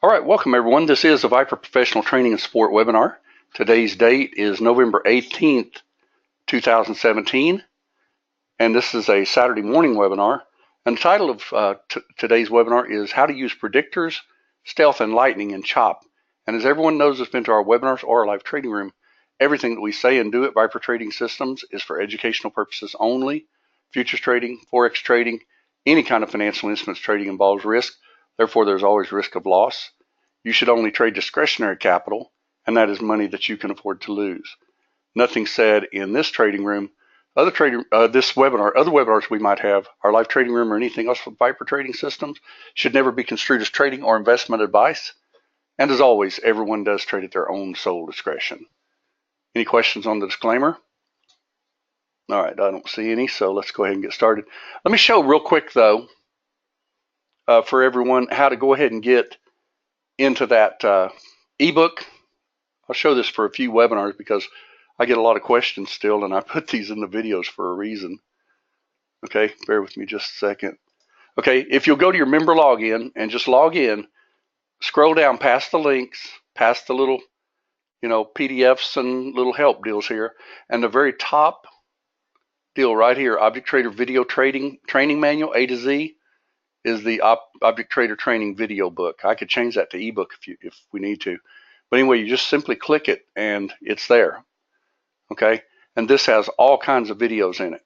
All right, welcome everyone. This is a Viper Professional Training and Support webinar. Today's date is November 18th, 2017, and this is a Saturday morning webinar. And the title of today's webinar is How to Use Predictors, Stealth, and Lightning in CHOP. And as everyone knows that's been to our webinars or our live trading room, everything that we say and do at Viper Trading Systems is for educational purposes only. Futures trading, Forex trading, any kind of financial instruments trading involves risk. Therefore, there's always risk of loss. You should only trade discretionary capital, and that is money that you can afford to lose. Nothing said in this trading room, this webinar, other webinars we might have, our live trading room or anything else with Viper Trading Systems should never be construed as trading or investment advice. And as always, everyone does trade at their own sole discretion. Any questions on the disclaimer? All right, I don't see any, so let's go ahead and get started. Let me show real quick, though, for everyone how to go ahead and get into that ebook. I'll show this for a few webinars because I get a lot of questions still, and I put these in the videos for a reason. Okay, bear with me just a second. Okay, if you'll go to your member login and just log in, scroll down past the links, past the little, PDFs and little help deals here, and the very top deal right here, Object Trader Video Training Manual A to Z, is the Object Trader Training video book. I could change that to ebook if we need to. But anyway, you just simply click it and it's there. Okay, and this has all kinds of videos in it.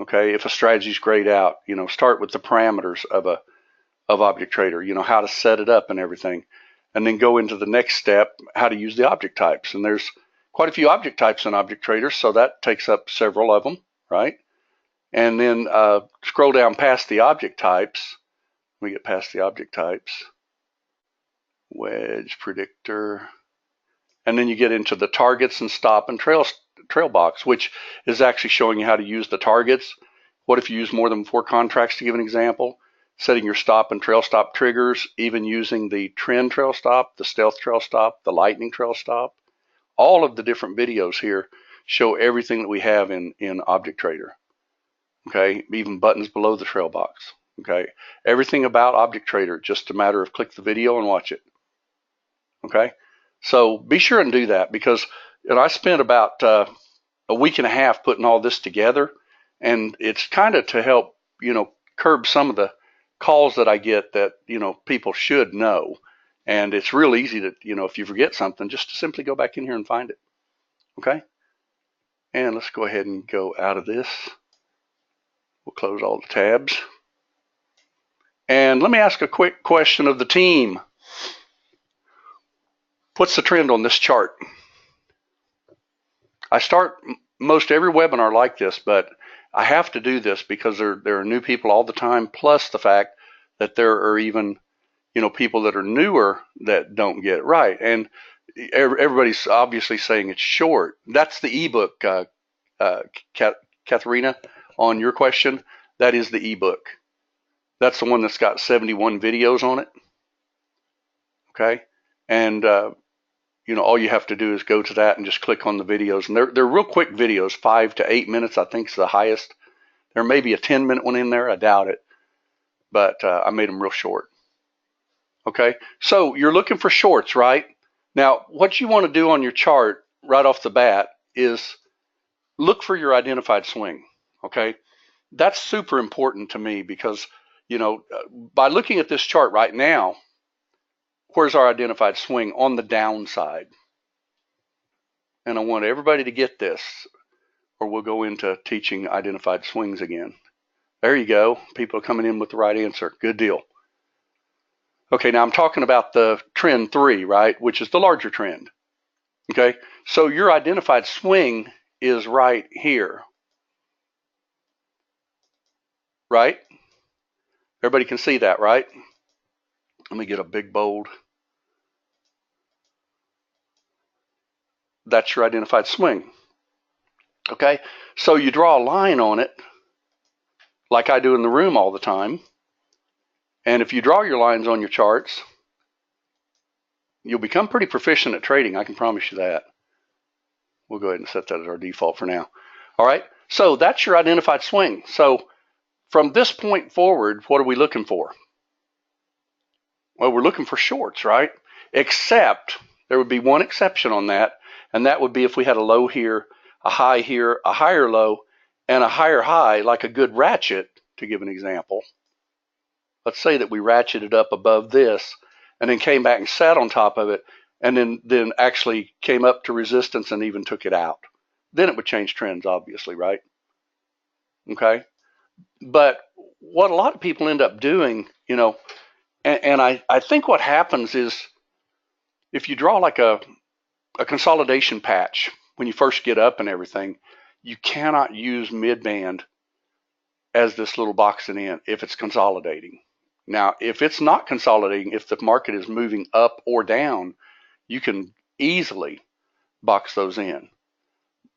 Okay, if a strategy's grayed out, start with the parameters of Object Trader, how to set it up and everything. And then go into the next step, how to use the object types. And there's quite a few object types in Object Trader, so that takes up several of them, right? And then scroll down past the object types. Let me get past the object types. Wedge, predictor. And then you get into the targets and stop and trail box, which is actually showing you how to use the targets. What if you use more than 4 contracts, to give an example? Setting your stop and trail stop triggers, even using the trend trail stop, the stealth trail stop, the lightning trail stop. All of the different videos here show everything that we have in Object Trader. Okay, even buttons below the trail box. Okay, everything about Object Trader, just a matter of click the video and watch it. Okay, so be sure and do that, because I spent about a week and a half putting all this together, and it's kind of to help curb some of the calls that I get that people should know. And it's real easy to if you forget something, just to simply go back in here and find it. Okay, and let's go ahead and go out of this. We'll close all the tabs. And let me ask a quick question of the team. What's the trend on this chart? I start most every webinar like this, but I have to do this because there are new people all the time, plus the fact that there are even people that are newer that don't get it right. And everybody's obviously saying it's short. That's the ebook, Katharina, on your question. That is the ebook. That's the one that's got 71 videos on it. Okay, and all you have to do is go to that and just click on the videos, and they're real quick videos, 5 to 8 minutes, I think is the highest. There may be a 10-minute one in there, I doubt it, but I made them real short. Okay, so you're looking for shorts, right? Now, what you want to do on your chart right off the bat is look for your identified swing. Okay, that's super important to me because, by looking at this chart right now, where's our identified swing? On the downside. And I want everybody to get this, or we'll go into teaching identified swings again. There you go. People are coming in with the right answer. Good deal. Okay, now I'm talking about the trend 3, right, which is the larger trend. Okay, so your identified swing is right here. Right? Everybody can see that, right? Let me get a big bold. That's your identified swing. Okay, so you draw a line on it like I do in the room all the time. And if you draw your lines on your charts, you'll become pretty proficient at trading. I can promise you that. We'll go ahead and set that as our default for now. All right, so that's your identified swing. So from this point forward, what are we looking for? Well, we're looking for shorts, right? Except there would be one exception on that, and that would be if we had a low here, a high here, a higher low, and a higher high, like a good ratchet, to give an example. Let's say that we ratcheted up above this and then came back and sat on top of it and then actually came up to resistance and even took it out. Then it would change trends, obviously, right? Okay. But what a lot of people end up doing, and I think what happens is if you draw like a consolidation patch when you first get up and everything, you cannot use mid-band as this little boxing in if it's consolidating. Now, if it's not consolidating, if the market is moving up or down, you can easily box those in.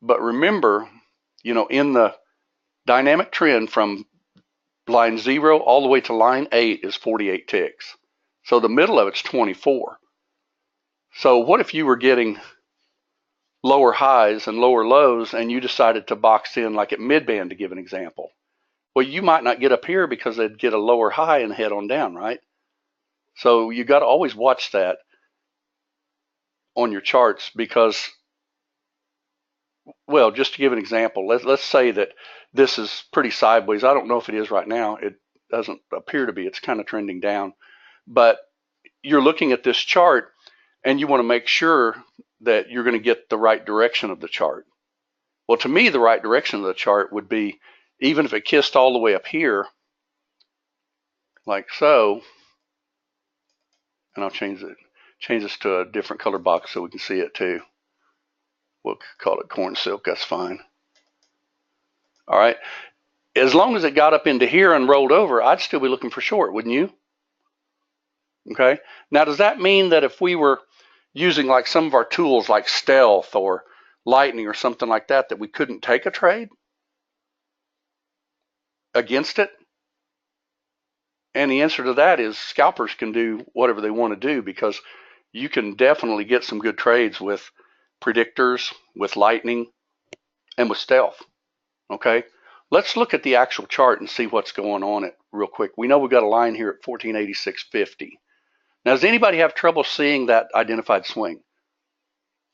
But remember, in the dynamic trend from line 0 all the way to line 8 is 48 ticks. So the middle of it's 24. So what if you were getting lower highs and lower lows and you decided to box in like at mid-band, to give an example? Well, you might not get up here because they'd get a lower high and head on down, right? So you got to always watch that on your charts because, well, just to give an example, let's say that this is pretty sideways. I don't know if it is right now. It doesn't appear to be. It's kind of trending down. But you're looking at this chart and you want to make sure that you're going to get the right direction of the chart. Well, to me, the right direction of the chart would be, even if it kissed all the way up here, like so, and I'll change this to a different color box so we can see it too. We'll call it corn silk, that's fine. All right, as long as it got up into here and rolled over, I'd still be looking for short, wouldn't you? Okay, now does that mean that if we were using like some of our tools like stealth or lightning or something like that, that we couldn't take a trade against it? And the answer to that is scalpers can do whatever they want to do, because you can definitely get some good trades with predictors, with lightning, and with stealth. Okay, let's look at the actual chart and see what's going on it real quick. We know we've got a line here at 1486.50. Now, does anybody have trouble seeing that identified swing?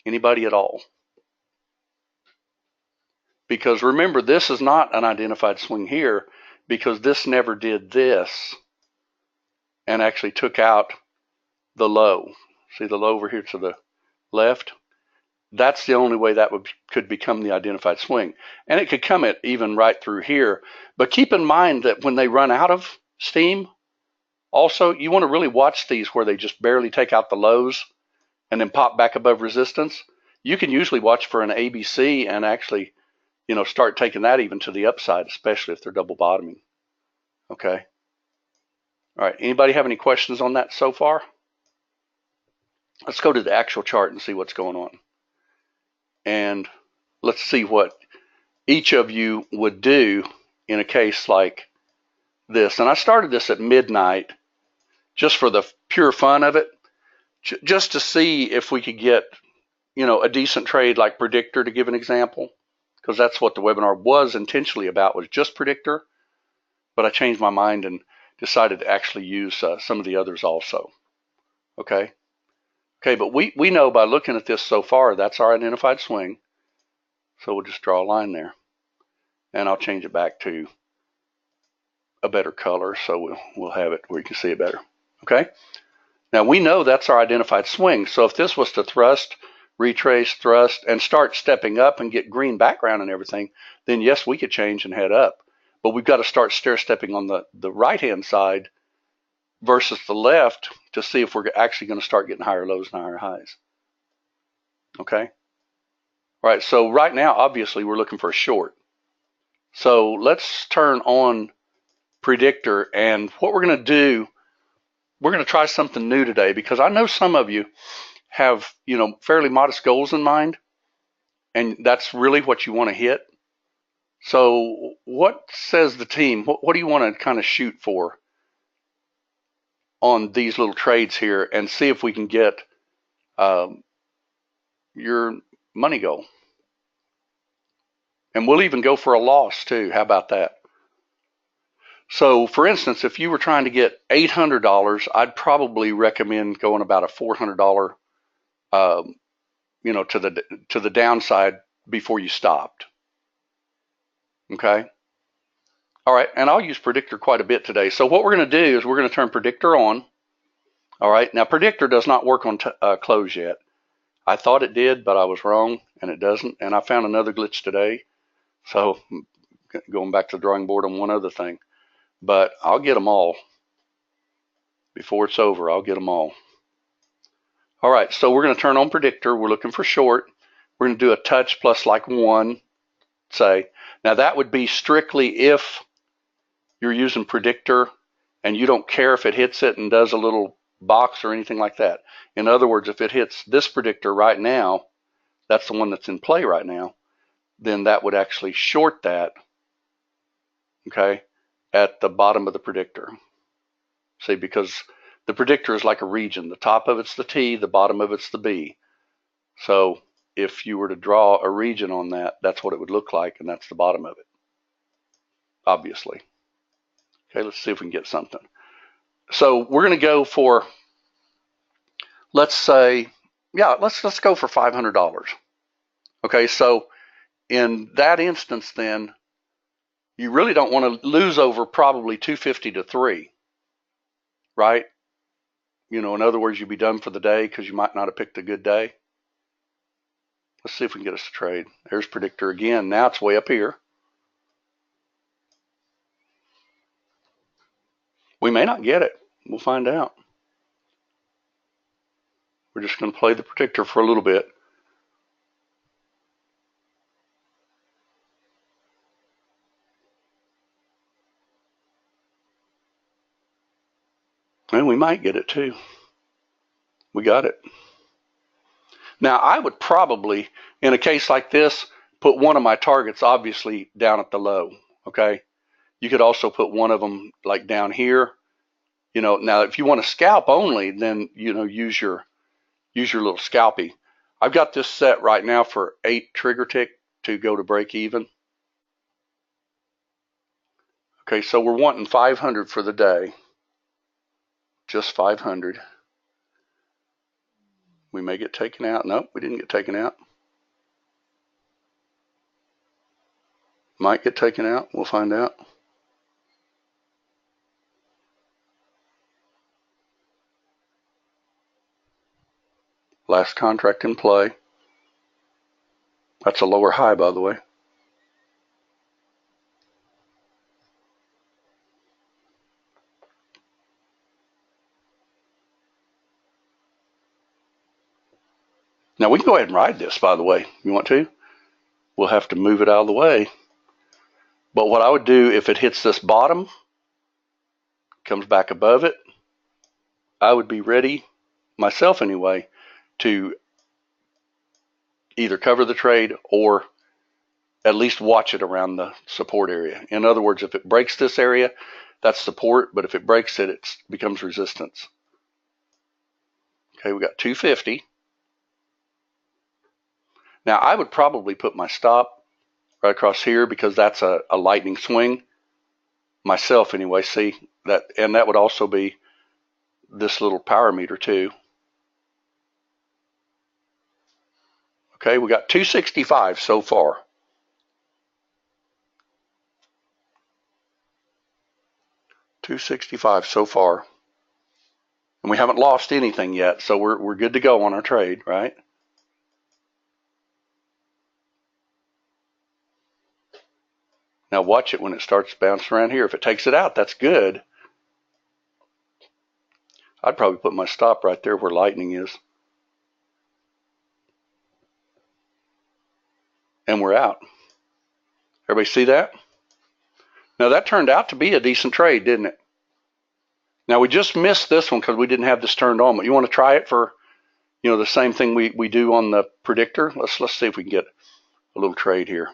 Anybody at all? Because remember, this is not an identified swing here, because this never did this and actually took out the low. See the low over here to the left? That's the only way that could become the identified swing. And it could come at even right through here. But keep in mind that when they run out of steam, also, you want to really watch these where they just barely take out the lows and then pop back above resistance. You can usually watch for an ABC and actually, start taking that even to the upside, especially if they're double bottoming. Okay. All right. Anybody have any questions on that so far? Let's go to the actual chart and see what's going on. And let's see what each of you would do in a case like this. And I started this at midnight just for the pure fun of it, just to see if we could get, a decent trade like Predictor, to give an example, because that's what the webinar was intentionally about, was just Predictor. But I changed my mind and decided to actually use some of the others also. Okay. Okay, but we know by looking at this so far, that's our identified swing. So we'll just draw a line there. And I'll change it back to a better color so we'll have it where you can see it better. Okay? Now we know that's our identified swing. So if this was to thrust, retrace, thrust, and start stepping up and get green background and everything, then yes, we could change and head up. But we've got to start stair-stepping on the right-hand side versus the left to see if we're actually going to start getting higher lows and higher highs. Okay? All right, so right now, obviously, we're looking for a short. So let's turn on Predictor, and what we're going to do, we're going to try something new today, because I know some of you have, fairly modest goals in mind, and that's really what you want to hit. So what says the team? What do you want to kind of shoot for on these little trades here, and see if we can get your money goal? And we'll even go for a loss too. How about that? So, for instance, if you were trying to get $800, I'd probably recommend going about a $400, to the downside before you stopped. Okay. All right, and I'll use Predictor quite a bit today. So what we're going to do is we're going to turn Predictor on. All right, now Predictor does not work on close yet. I thought it did, but I was wrong, and it doesn't. And I found another glitch today. So going back to the drawing board on one other thing. But I'll get them all. Before it's over, I'll get them all. All right, so we're going to turn on Predictor. We're looking for short. We're going to do a touch plus like 1, say. Now that would be strictly if you're using Predictor and you don't care if it hits it and does a little box or anything like that. In other words, if it hits this Predictor right now, that's the one that's in play right now, then that would actually short that, okay, at the bottom of the Predictor. See, because the Predictor is like a region. The top of it's the T, the bottom of it's the B. So if you were to draw a region on that, that's what it would look like, and that's the bottom of it, obviously. Okay, let's see if we can get something. So we're going to go for, let's say, yeah, let's go for $500. Okay, so in that instance, then you really don't want to lose over probably 250 to 3, right? In other words, you'd be done for the day because you might not have picked a good day. Let's see if we can get us a trade. There's Predictor again. Now it's way up here. We may not get it. We'll find out. We're just going to play the Predictor for a little bit. And we might get it too. We got it. Now, I would probably, in a case like this, put one of my targets obviously down at the low, okay? You could also put one of them like down here. Now if you want to scalp only, then, use your little scalpy. I've got this set right now for 8 trigger tick to go to break even. Okay, so we're wanting 500 for the day. Just 500. We may get taken out. Nope, we didn't get taken out. Might get taken out. We'll find out. Last contract in play. That's a lower high, by the way. Now we can go ahead and ride this, by the way. You want to? We'll have to move it out of the way. But what I would do if it hits this bottom, comes back above it, I would be ready, myself anyway, to either cover the trade or at least watch it around the support area. In other words, if it breaks this area, that's support, but if it breaks it, it becomes resistance. Okay, we got 250. Now I would probably put my stop right across here because that's a lightning swing. Myself anyway, see that, and that would also be this little power meter too. Okay, we got 265 so far. $265 so far. And we haven't lost anything yet, so we're good to go on our trade, right? Now watch it when it starts bouncing around here. If it takes it out, that's good. I'd probably put my stop right there where lightning is. And we're out. Everybody see that? Now that turned out to be a decent trade, didn't it? Now we just missed this one because we didn't have this turned on. But you want to try it for, the same thing we do on the Predictor? Let's see if we can get a little trade here.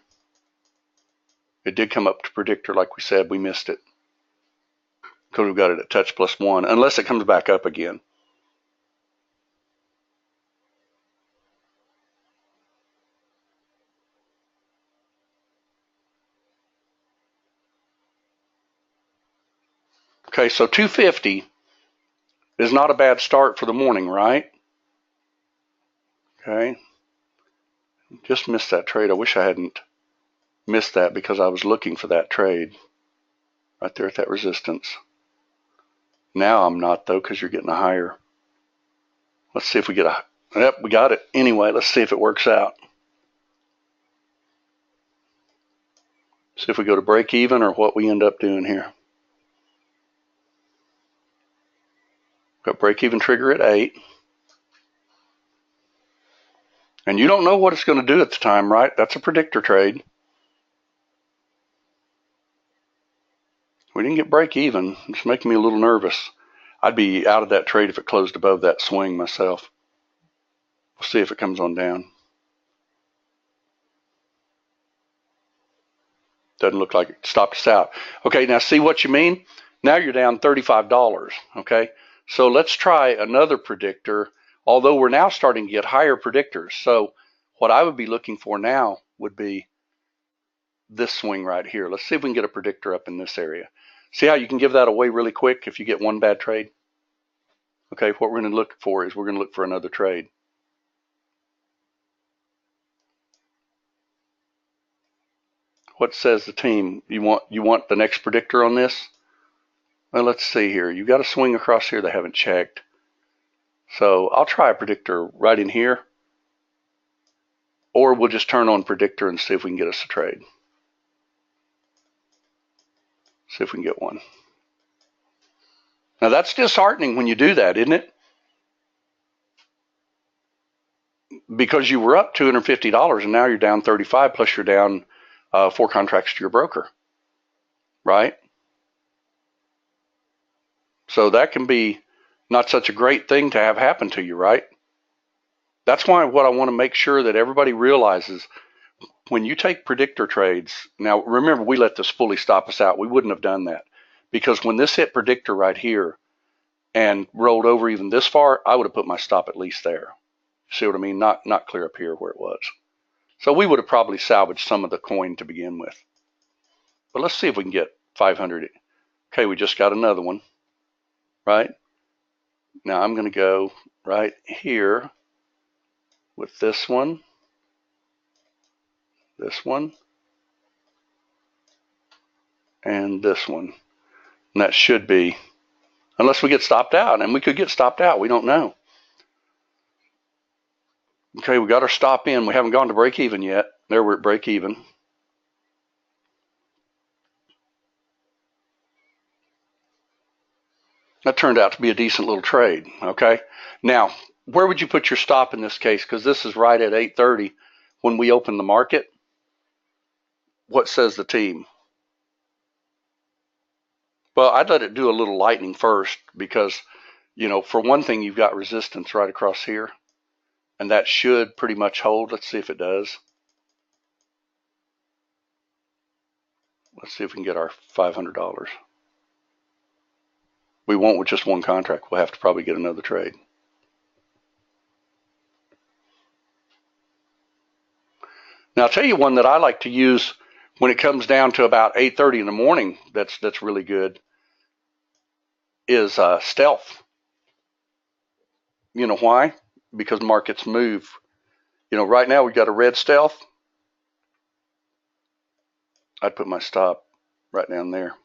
It did come up to Predictor like we said. We missed it because we've got it at touch plus 1, unless it comes back up again. Okay, so 250 is not a bad start for the morning, right? Okay. Just missed that trade. I wish I hadn't missed that because I was looking for that trade right there at that resistance. Now I'm not, though, because you're getting a higher. Let's see if we get a, yep, we got it. Anyway, let's see if it works out. See if we go to break even or what we end up doing here. Got break even trigger at 8. And you don't know what it's going to do at the time, right? That's a predictor trade. We didn't get break even. It's making me a little nervous. I'd be out of that trade if it closed above that swing myself. We'll see if it comes on down. Doesn't look like it stopped us out. Okay, now see what you mean? Now you're down $35, okay? So let's try another predictor, although we're now starting to get higher predictors. So what I would be looking for now would be this swing right here. Let's see if we can get a predictor up in this area. See how you can give that away really quick if you get one bad trade? Okay, what we're going to look for is we're going to look for another trade. What says the team? You want the next predictor on this? Well, let's see here. You got a swing across here they haven't checked. So I'll try a predictor right in here. Or we'll just turn on predictor and see if we can get us a trade. See if we can get one. Now that's disheartening when you do that, isn't it? Because you were up $250 and now you're down 35 plus you're down 4 contracts to your broker, right? So that can be not such a great thing to have happen to you, right? That's why what I want to make sure that everybody realizes when you take predictor trades. Now remember, we let this fully stop us out. We wouldn't have done that because when this hit predictor right here and rolled over even this far, I would have put my stop at least there. See what I mean? Not clear up here where it was. So we would have probably salvaged some of the coin to begin with. But let's see if we can get 500. Okay, we just got another one, right? Now I'm going to go right here with this one, and this one. And that should be, unless we get stopped out, and we could get stopped out, we don't know. Okay, we got our stop in. We haven't gone to break even yet. There, we're at break even. That turned out to be a decent little trade, okay? Now, where would you put your stop in this case? Because this is right at 8:30 when we open the market. What says the team? Well, I'd let it do a little lightning first because, you know, for one thing, you've got resistance right across here. And that should pretty much hold. Let's see if it does. Let's see if we can get our $500. We won't with just one contract. We'll have to probably get another trade. Now, I'll tell you one that I like to use when it comes down to about 8:30 in the morning that's really good is stealth. You know why? Because markets move. You know, right now we've got a red stealth. I'd put my stop right down there.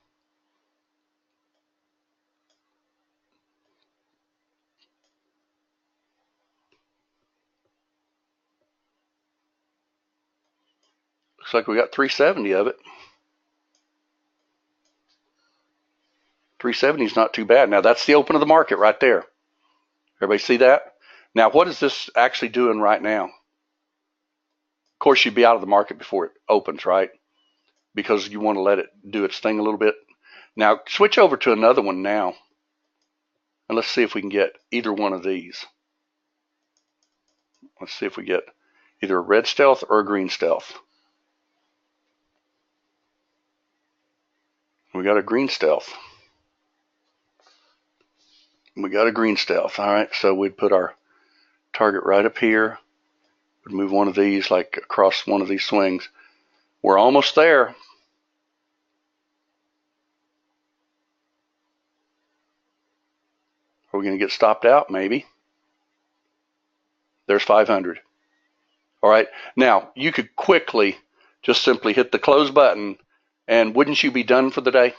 Looks like we got 370 of it. 370 is not too bad. Now that's the open of the market right there. Everybody see that? Now what is this actually doing right now? Of course you'd be out of the market before it opens, right? Because you want to let it do its thing a little bit. Now switch over to another one now. And let's see if we can get either one of these. Let's see if we get either a red stealth or a green stealth. We got a green stealth. We got a green stealth. All right, so we'd put our target right up here. We'd move one of these like across one of these swings. We're almost there. Are we going to get stopped out? Maybe. There's 500. All right. Now, you could quickly just simply hit the close button, and wouldn't you be done for the day?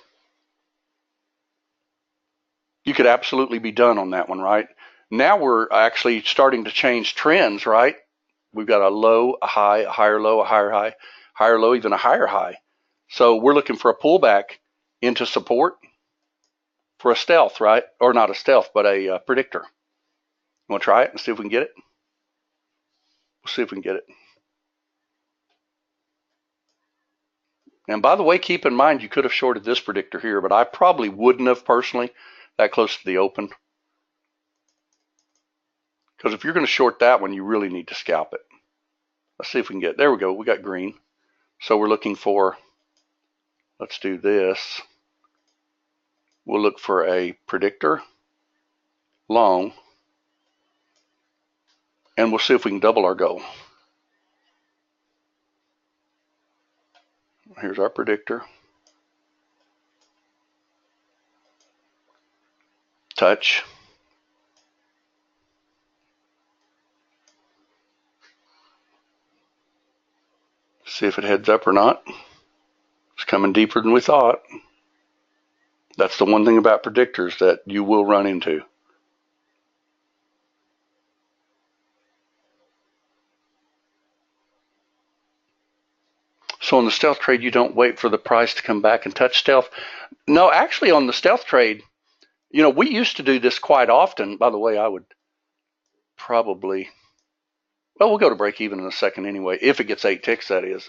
You could absolutely be done on that one, right? Now we're actually starting to change trends, right? We've got a low, a high, a higher low, a higher low, even a higher high. So we're looking for a pullback into support for a stealth, right? Or not a stealth, but a predictor. You want to try it and see if we can get it? We'll see if we can get it. And by the way, keep in mind you could have shorted this predictor here, but I probably wouldn't have personally that close to the open. Because if you're going to short that one, you really need to scalp it. Let's see if we can get it. There we go. We got green. So we're looking for, let's do this. We'll look for a predictor long, and we'll see if we can double our goal. Here's our predictor. Touch. See if it heads up or not. It's coming deeper than we thought. That's the one thing about predictors that you will run into. So on the stealth trade, you don't wait for the price to come back and touch stealth. No, actually on the stealth trade, you know, we used to do this quite often. By the way, I would probably, well, we'll go to break even in a second anyway, if it gets 8 ticks, that is.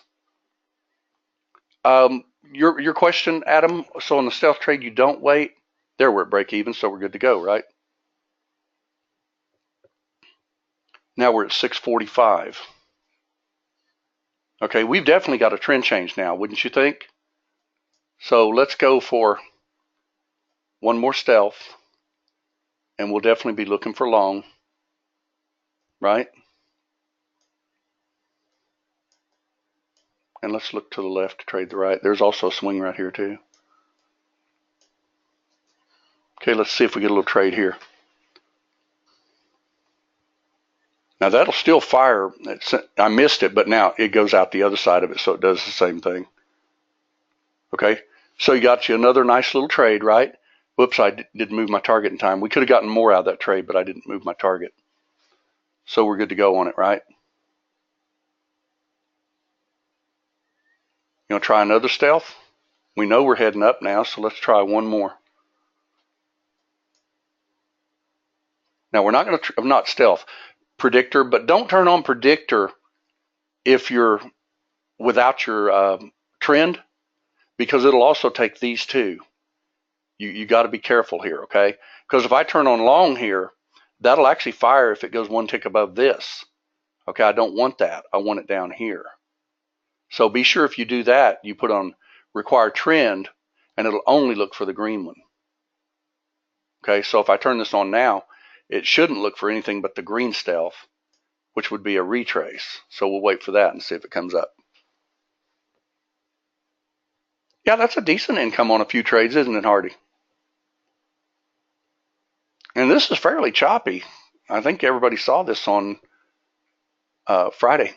Your question, Adam, so on the stealth trade, you don't wait. There we're at break even, so we're good to go, right? Now we're at 645. Okay, we've definitely got a trend change now, wouldn't you think? So let's go for one more stealth, and we'll definitely be looking for long, right? And let's look to the left to trade the right. There's also a swing right here too. Okay, let's see if we get a little trade here. Now that'll still fire. I missed it, but now it goes out the other side of it, so it does the same thing. Okay, so you got you another nice little trade, right? Whoops, I didn't move my target in time. We could have gotten more out of that trade, but I didn't move my target. So we're good to go on it, right? You want to try another stealth? We know we're heading up now, so let's try one more. Now we're not going to, not stealth, predictor, but don't turn on predictor if you're without your trend, because it'll also take these two. You got to be careful here, okay? Because if I turn on long here, that'll actually fire if it goes one tick above this. Okay, I don't want that. I want it down here. So be sure if you do that, you put on require trend, and it'll only look for the green one. Okay, so if I turn this on now, it shouldn't look for anything but the green stealth, which would be a retrace. So we'll wait for that and see if it comes up. Yeah, that's a decent income on a few trades, isn't it, Hardy? And this is fairly choppy. I think everybody saw this on Friday.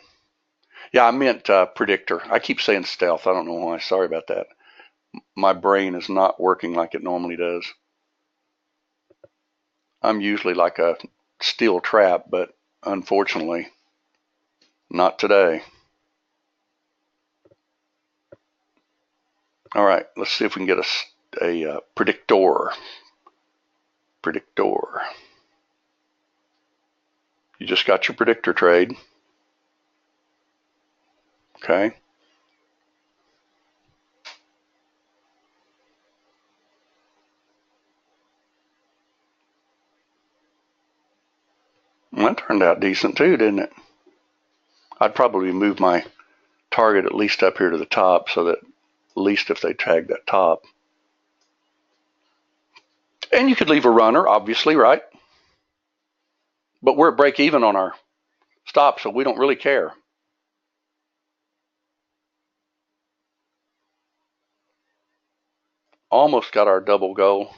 Yeah, I meant predictor. I keep saying stealth. I don't know why. Sorry about that. My brain is not working like it normally does. I'm usually like a steel trap, but unfortunately, not today. All right, let's see if we can get a predictor. Predictor. You just got your predictor trade. Okay. Well, that turned out decent too, didn't it? I'd probably move my target at least up here to the top so that at least if they tag that top. And you could leave a runner, obviously, right? But we're at break even on our stop, so we don't really care. Almost got our double goal.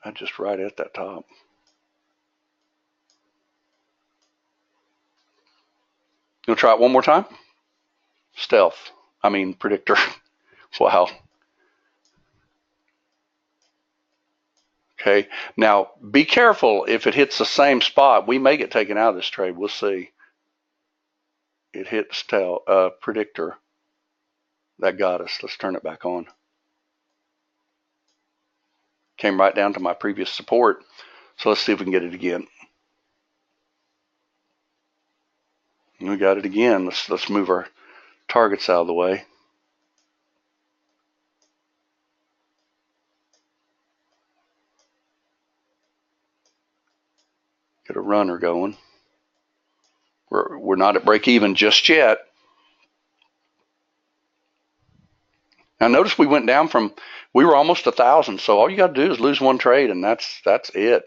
I just right at that top. You'll try it one more time? Stealth. I mean, Predictor. Wow. Okay. Now, be careful if it hits the same spot. We may get taken out of this trade. We'll see. It hits Predictor. That got us. Let's turn it back on. Came right down to my previous support. So let's see if we can get it again. We got it again. Let's move our targets out of the way. Get a runner going. We're not at break even just yet. Now notice we went down from, we were almost 1,000. So all you got to do is lose one trade, and that's it.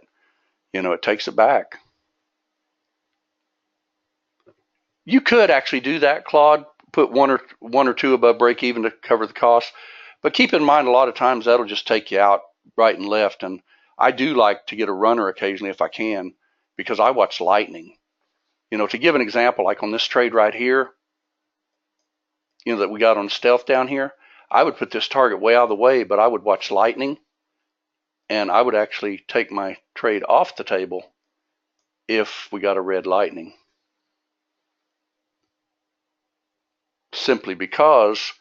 You know, it takes it back. You could actually do that, Claude. Put one or two above break even to cover the cost. But keep in mind, a lot of times that'll just take you out right and left. And I do like to get a runner occasionally if I can, because I watch lightning. You know, to give an example, like on this trade right here, you know, that we got on stealth down here, I would put this target way out of the way, but I would watch lightning, and I would actually take my trade off the table if we got a red lightning. Simply because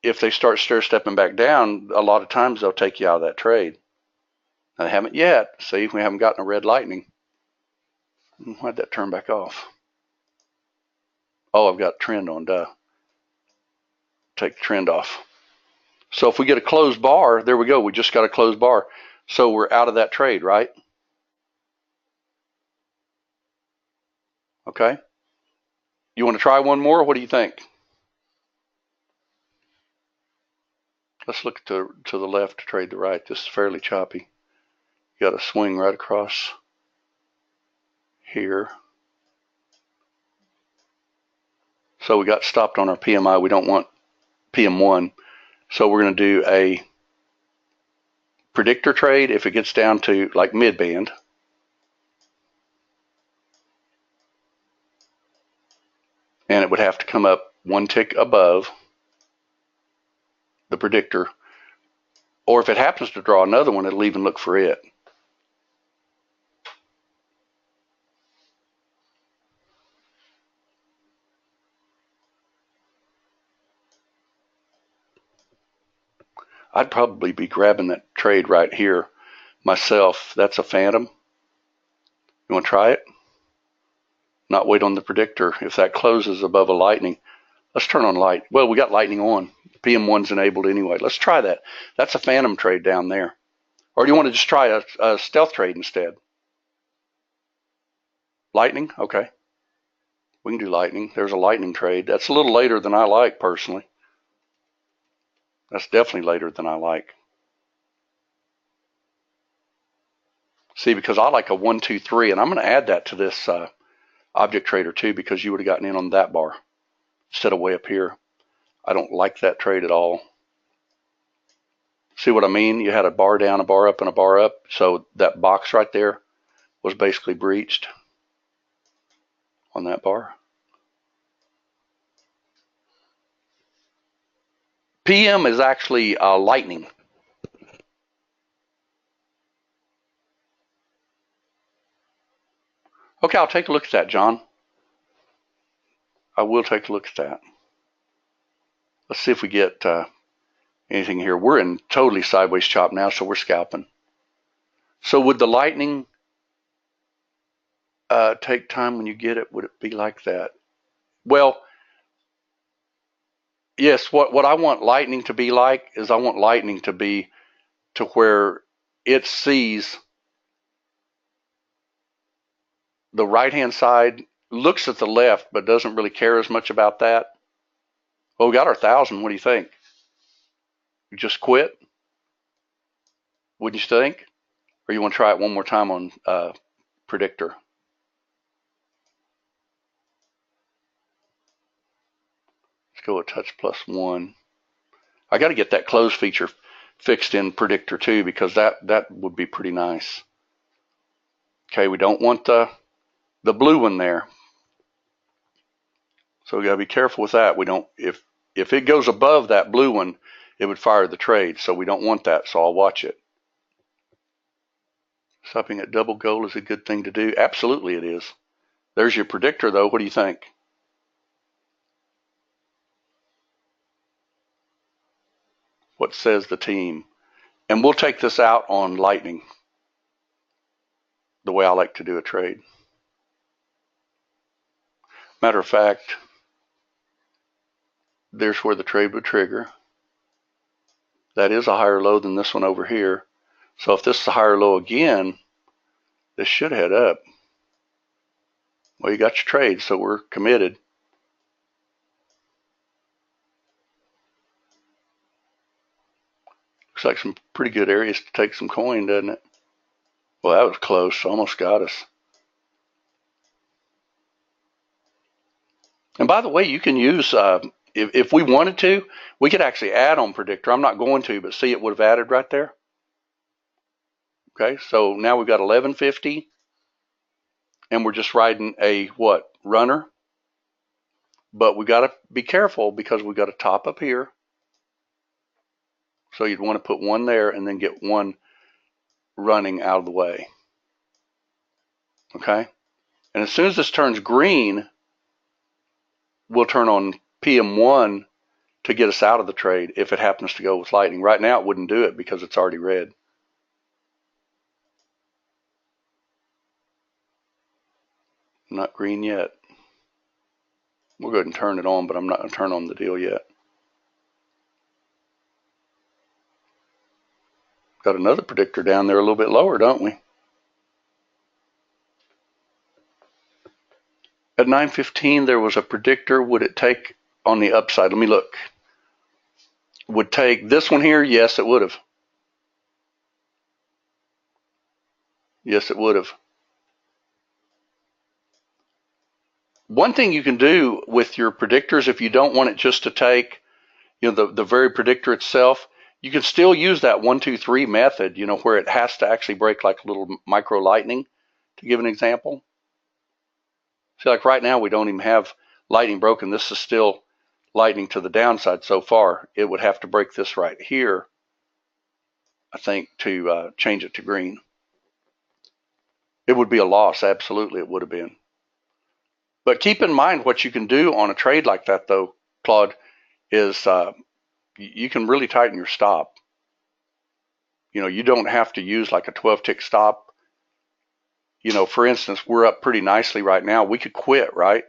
if they start stair-stepping back down, a lot of times they'll take you out of that trade. Now, they haven't yet. See, we haven't gotten a red lightning. Why'd that turn back off? Oh, I've got trend on, duh. Take the trend off. So if we get a closed bar, there we go. We just got a closed bar. So we're out of that trade, right? Okay. You want to try one more? What do you think? Let's look to the left to trade the right. This is fairly choppy. You got to swing right across here. So we got stopped on our PMI. We don't want PM1. So we're going to do a predictor trade if it gets down to like mid-band. And it would have to come up one tick above the predictor. Or if it happens to draw another one, it'll even look for it. I'd probably be grabbing that trade right here myself. That's a phantom. You want to try it? Not wait on the predictor. If that closes above a lightning, let's turn on light. Well, we got lightning on. PM1's enabled anyway. Let's try that. That's a phantom trade down there. Or do you want to just try a stealth trade instead? Lightning? Okay. We can do lightning. There's a lightning trade. That's a little later than I like, personally. That's definitely later than I like. See, because I like a 1, 2, 3, and I'm going to add that to this object trader too, because you would have gotten in on that bar instead of way up here. I don't like that trade at all. See what I mean? You had a bar down, a bar up, and a bar up. So that box right there was basically breached on that bar. PM is actually lightning. Okay, I'll take a look at that, John. I will take a look at that. Let's see if we get anything here. We're in totally sideways chop now, so we're scalping. So would the lightning take time when you get it? Would it be like that? Well, yes, what I want lightning to be like is I want lightning to be to where it sees the right-hand side, looks at the left, but doesn't really care as much about that. Well, we got our 1,000. What do you think? You just quit? Wouldn't you think? Or you want to try it one more time on Predictor? Let's go with touch +1. I got to get that close feature fixed in Predictor too, because that would be pretty nice. Okay, we don't want the blue one there. So we gotta be careful with that. We don't, if it goes above that blue one, it would fire the trade. So we don't want that, so I'll watch it. Stopping at double gold is a good thing to do. Absolutely it is. There's your Predictor though. What do you think? What says the team? And we'll take this out on Lightning, the way I like to do a trade. Matter of fact, there's where the trade would trigger. That is a higher low than this one over here. So if this is a higher low again, this should head up. Well, you got your trade, so we're committed. Looks like some pretty good areas to take some coin, doesn't it? Well, that was close. Almost got us. And by the way, you can use, if we wanted to, we could actually add on Predictor. I'm not going to, but see, it would have added right there. Okay, so now we've got 1150, and we're just riding a what? Runner. But we got to be careful because we got a top up here. So you'd want to put one there and then get one running out of the way. Okay, and as soon as this turns green, we'll turn on PM1 to get us out of the trade if it happens to go with Lightning. Right now it wouldn't do it because it's already red. Not green yet. We'll go ahead and turn it on, but I'm not going to turn on the deal yet. Got another Predictor down there a little bit lower, don't we? At 9:15 there was a Predictor. Would it take on the upside? Let me look. Would take this one here? Yes, it would have. Yes, it would have. One thing you can do with your predictors, if you don't want it just to take, the very predictor itself, you can still use that 1, 2, 3 method, where it has to actually break like a little micro lightning, to give an example. See, like right now we don't even have lightning broken. This is still lightning to the downside so far. It would have to break this right here, I think, to change it to green. It would be a loss. Absolutely, it would have been. But keep in mind what you can do on a trade like that, though, Claude, is you can really tighten your stop. You don't have to use like a 12-tick stop. For instance, we're up pretty nicely right now. We could quit, right?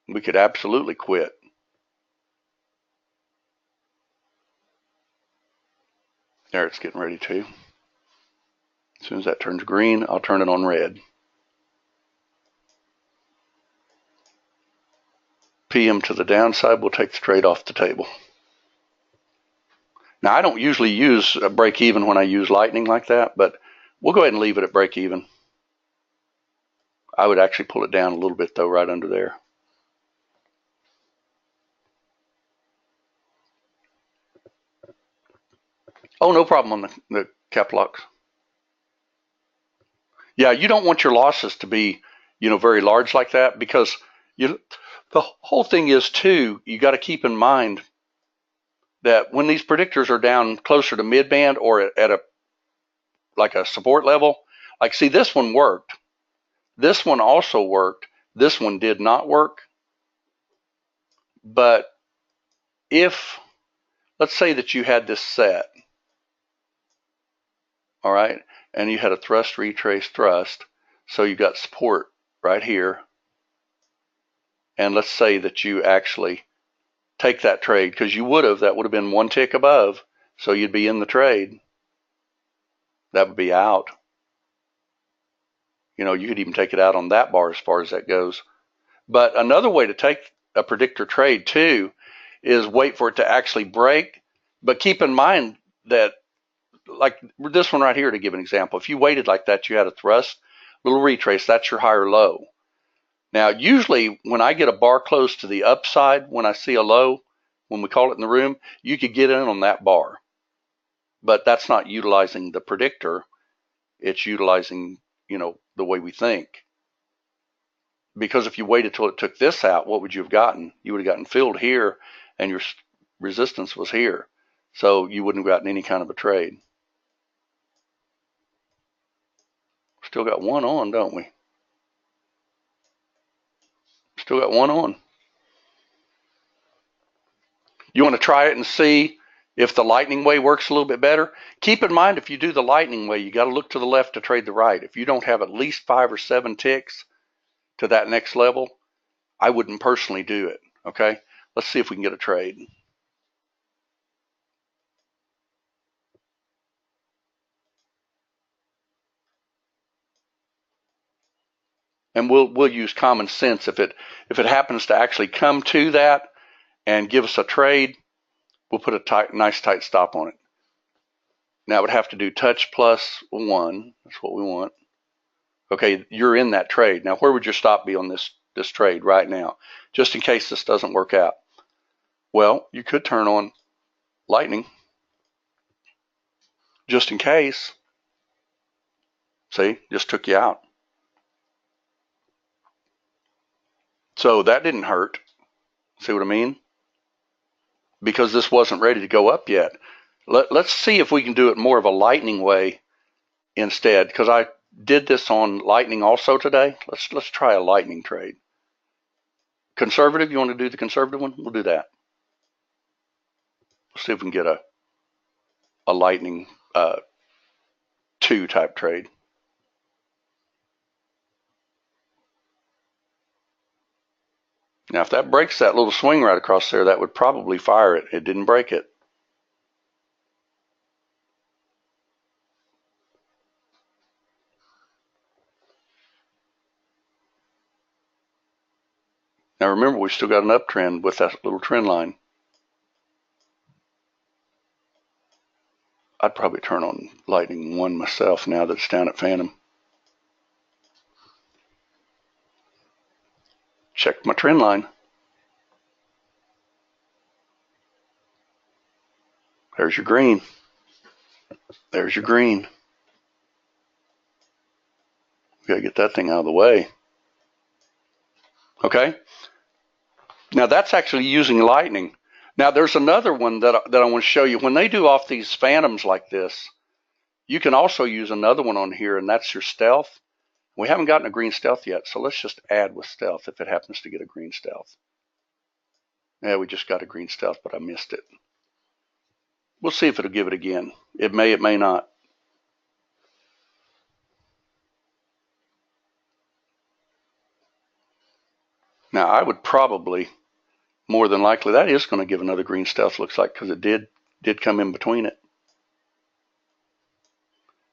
We could absolutely quit. There, it's getting ready to. As soon as that turns green, I'll turn it on red. PM to the downside, we'll take the trade off the table. Now, I don't usually use a break even when I use lightning like that, but we'll go ahead and leave it at break even. I would actually pull it down a little bit, though, right under there. Oh, no problem on the cap locks. Yeah, you don't want your losses to be, very large like that, because the whole thing is, too, you got to keep in mind that when these predictors are down closer to mid-band or at a support level, like, see, this one worked. This one also worked. This one did not work. But if, let's say that you had this set, all right, and you had a thrust, retrace, thrust, so you got support right here, and let's say that you actually take that trade, because that would have been 1 tick above, so you'd be in the trade. That would be out. You could even take it out on that bar as far as that goes. But another way to take a predictor trade too is wait for it to actually break. But keep in mind that, like this one right here, to give an example, if you waited like that, you had a thrust, little retrace, that's your higher low. Now, usually when I get a bar close to the upside, when I see a low, when we call it in the room, you could get in on that bar. But that's not utilizing the predictor. It's utilizing, the way we think. Because if you waited till it took this out, what would you have gotten? You would have gotten filled here, and your resistance was here. So you wouldn't have gotten any kind of a trade. Still got one on, don't we? Still got one on. You want to try it and see if the lightning way works a little bit better. Keep in mind, if you do the lightning way, you got to look to the left to trade the right. If you don't have at least 5 or 7 ticks to that next level, I wouldn't personally do it. Okay, let's see if we can get a trade. And we'll use common sense. If it happens to actually come to that and give us a trade, we'll put a nice tight stop on it. Now it would have to do touch plus 1. That's what we want. Okay, you're in that trade. Now where would your stop be on this trade right now, just in case this doesn't work out? Well, you could turn on lightning just in case. See, just took you out. So that didn't hurt. See what I mean? Because this wasn't ready to go up yet. Let's see if we can do it more of a lightning way instead, because I did this on lightning also today. Let's try a lightning trade. Conservative, you want to do the conservative one? We'll do that. Let's see if we can get a lightning 2 type trade. Now, if that breaks that little swing right across there, that would probably fire it. It didn't break it. Now, remember, we still got an uptrend with that little trend line. I'd probably turn on lightning 1 myself now that it's down at Phantom. Check my trend line. There's your green. There's your green. We gotta get that thing out of the way. Okay. Now that's actually using lightning. Now there's another one that I want to show you. When they do off these phantoms like this, you can also use another one on here, and that's your stealth. We haven't gotten a green stealth yet, so let's just add with stealth if it happens to get a green stealth. Yeah, we just got a green stealth, but I missed it. We'll see if it'll give it again. It may not. Now I would probably, more than likely, that is going to give another green stealth, looks like, because it did come in between it.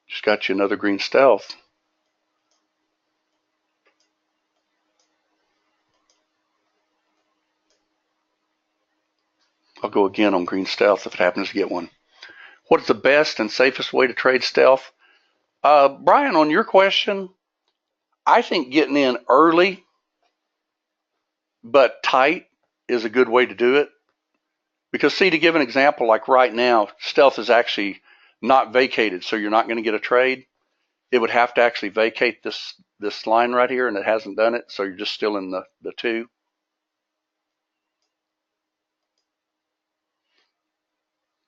Just got you another green stealth. I'll go again on green stealth if it happens to get one. What is the best and safest way to trade stealth? Brian, on your question, I think getting in early but tight is a good way to do it. Because, see, to give an example, like right now, stealth is actually not vacated, so you're not going to get a trade. It would have to actually vacate this line right here, and it hasn't done it, so you're just still in the 2.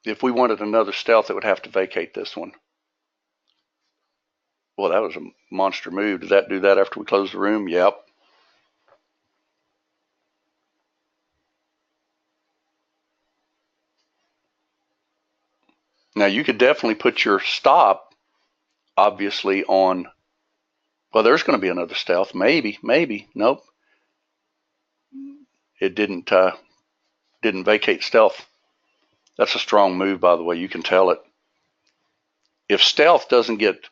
If we wanted another stealth, it would have to vacate this one. Well, that was a monster move. Did that do that after we closed the room? Yep. Now, you could definitely put your stop, obviously, on, well, there's going to be another stealth. Maybe. Nope. It didn't vacate stealth. That's a strong move, by the way. You can tell it. If stealth doesn't get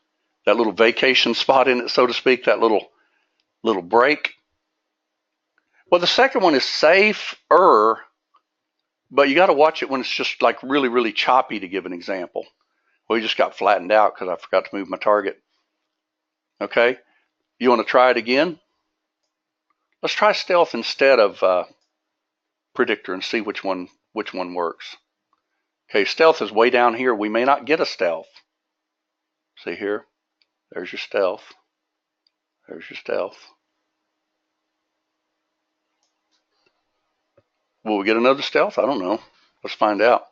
that little vacation spot in it, so to speak, that little break. Well, the second one is safer, but you got to watch it when it's just like really, really choppy, to give an example. Well, you just got flattened out because I forgot to move my target. Okay. You want to try it again? Let's try stealth instead of predictor and see which one which one works. Okay, stealth is way down here. We may not get a stealth. See here? There's your stealth. There's your stealth. Will we get another stealth? I don't know. Let's find out.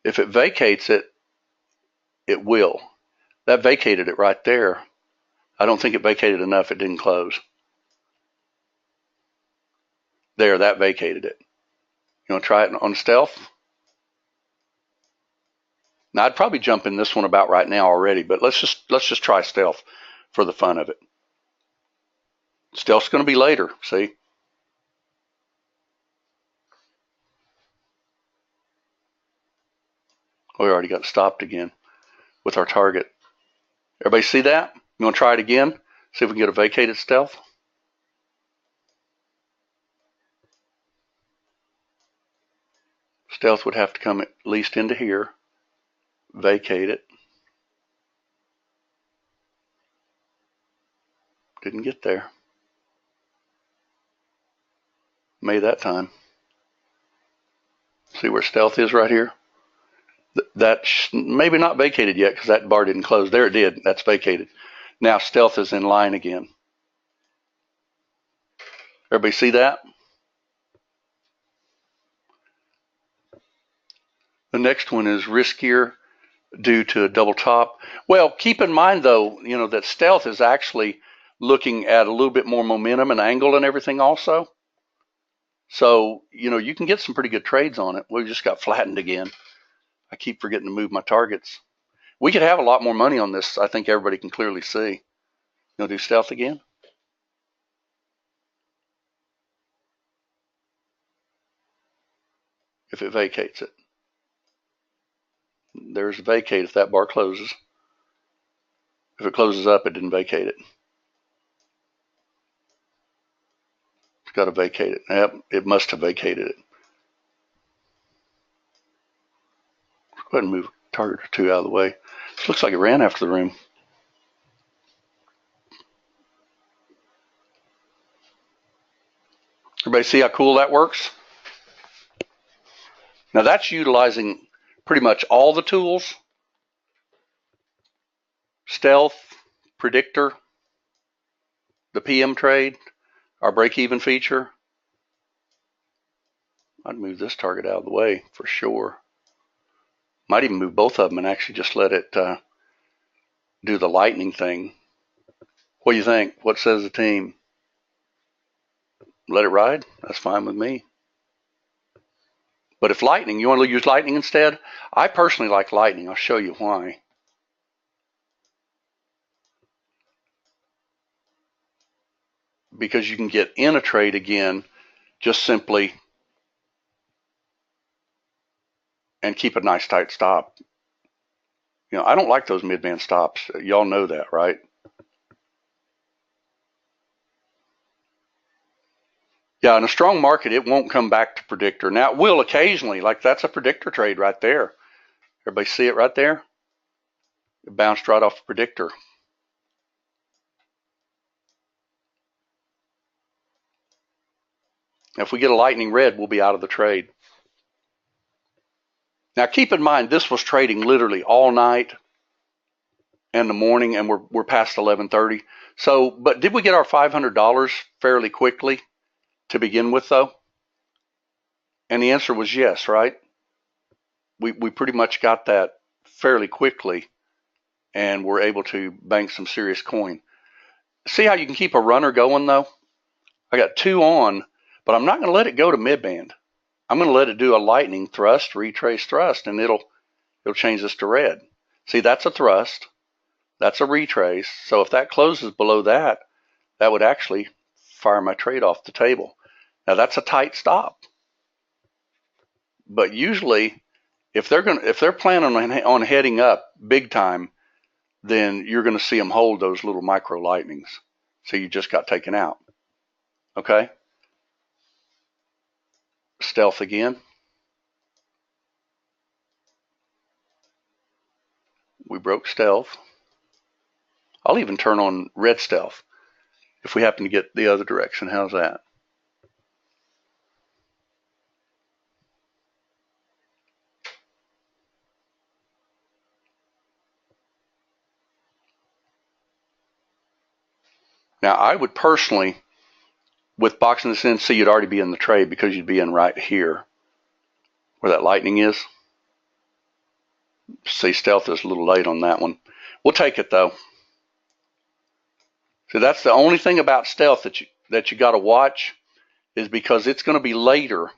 If it vacates it, it will. That vacated it right there. I don't think it vacated enough. It didn't close. There, that vacated it. You want to try it on stealth? Now, I'd probably jump in this one about right now already, but let's just try stealth for the fun of it. Stealth's going to be later, see? We already got stopped again with our target. Everybody see that? You want to try it again? See if we can get a vacated stealth? Stealth would have to come at least into here, vacate it. Didn't get there. Made that time. See where stealth is right here? That's maybe not vacated yet because that bar didn't close. There it did. That's vacated. Now stealth is in line again. Everybody see that? The next one is riskier due to a double top. Well, keep in mind though, that stealth is actually looking at a little bit more momentum and angle and everything also. So, you can get some pretty good trades on it. We just got flattened again. I keep forgetting to move my targets. We could have a lot more money on this. I think everybody can clearly see. You want to do stealth again? If it vacates it. There's a vacate if that bar closes. If it closes up, it didn't vacate it. It's got to vacate it. Yep, it must have vacated it. Go ahead and move a target or two out of the way. This looks like it ran after the room. Everybody see how cool that works? Now that's utilizing pretty much all the tools. Stealth, Predictor, the PM trade, our break-even feature. I'd move this target out of the way for sure. Might even move both of them and actually just let it do the lightning thing. What do you think? What says the team? Let it ride? That's fine with me. But if lightning, you want to use lightning instead? I personally like lightning. I'll show you why. Because you can get in a trade again just simply and keep a nice tight stop. I don't like those mid-band stops. Y'all know that, right? Yeah, in a strong market, it won't come back to Predictor. Now, it will occasionally. Like, that's a Predictor trade right there. Everybody see it right there? It bounced right off Predictor. Now, if we get a lightning red, we'll be out of the trade. Now, keep in mind, this was trading literally all night and the morning, and we're past 11:30. So, but did we get our $500 fairly quickly to begin with, though? And the answer was yes, right? We pretty much got that fairly quickly, and we're able to bank some serious coin. See how you can keep a runner going, though? I got two on, but I'm not going to let it go to mid-band. I'm going to let it do a lightning thrust, retrace thrust, and it'll change this to red. See, that's a thrust. That's a retrace. So if that closes below that, that would actually fire my trade off the table. Now that's a tight stop. But usually, if they're planning on heading up big time, then you're going to see them hold those little micro lightnings. So you just got taken out. Okay? Stealth again. We broke stealth. I'll even turn on red stealth if we happen to get the other direction. How's that? Now, I would personally, with boxing this in, see you'd already be in the trade because you'd be in right here where that lightning is. See, stealth is a little late on that one. We'll take it though. So that's the only thing about stealth that you got to watch, is because it's going to be later.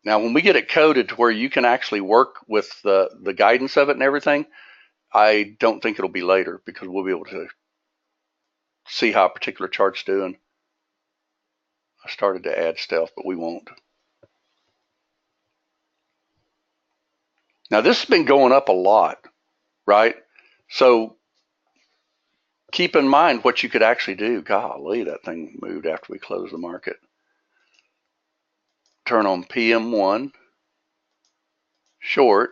Now, when we get it coded to where you can actually work with the guidance of it and everything, I don't think it'll be later, because we'll be able to see how a particular chart's doing. I started to add stealth, but we won't. Now, this has been going up a lot, right? So keep in mind what you could actually do. Golly, that thing moved after we closed the market. Turn on PM1, short,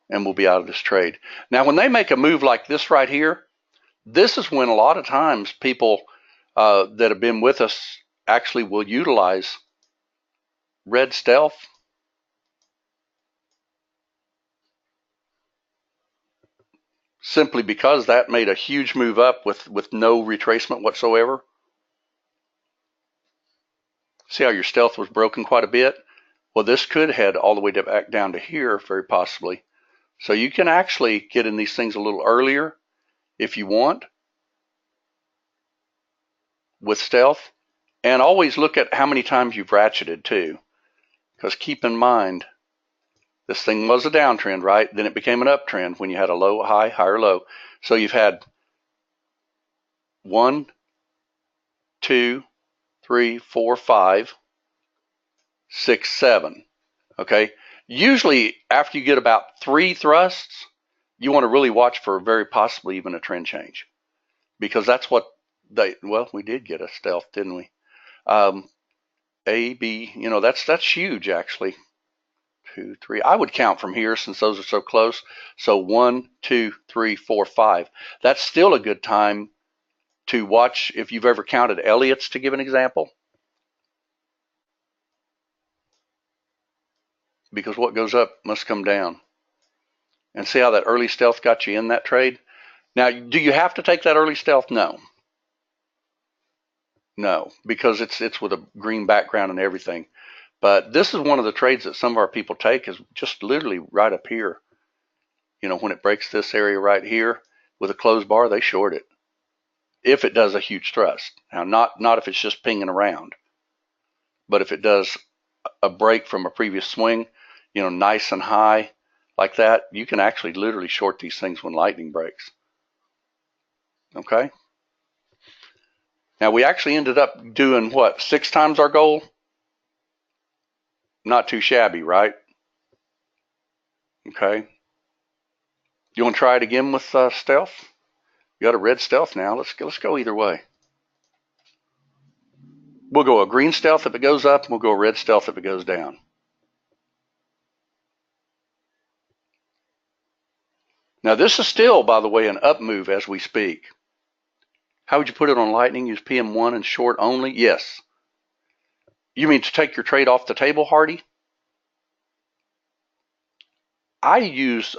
and we'll be out of this trade. Now, when they make a move like this right here, this is when a lot of times people that have been with us actually will utilize red stealth. Simply because that made a huge move up with no retracement whatsoever. See how your stealth was broken quite a bit? Well, this could head all the way back down to here, very possibly. So you can actually get in these things a little earlier if you want with stealth. And always look at how many times you've ratcheted too. Because keep in mind, this thing was a downtrend, right? Then it became an uptrend when you had a low, high, higher, low. So you've had 1, 2, 3, 4, 5, 6, 7. Okay. Usually after you get about 3 thrusts, you want to really watch for very possibly even a trend change, because that's what well, we did get a stealth, didn't we? A, B, that's huge actually. 2, 3. I would count from here since those are so close. So 1, 2, 3, 4, 5. That's still a good time to watch if you've ever counted Elliott's, to give an example. Because what goes up must come down. And see how that early stealth got you in that trade? Now, do you have to take that early stealth? No. No, because it's with a green background and everything. But this is one of the trades that some of our people take, is just literally right up here. When it breaks this area right here with a closed bar, they short it. If it does a huge thrust. Now, not if it's just pinging around. But if it does a break from a previous swing, nice and high like that, you can actually literally short these things when lightning breaks. Okay? Now, we actually ended up doing what? 6 times our goal? Not too shabby, right? Okay. You want to try it again with stealth? You got a red stealth now. Let's go either way. We'll go a green stealth if it goes up, and we'll go a red stealth if it goes down. Now, this is still, by the way, an up move as we speak. How would you put it on lightning? Use PM1 and short only? Yes. You mean to take your trade off the table, Hardy? I use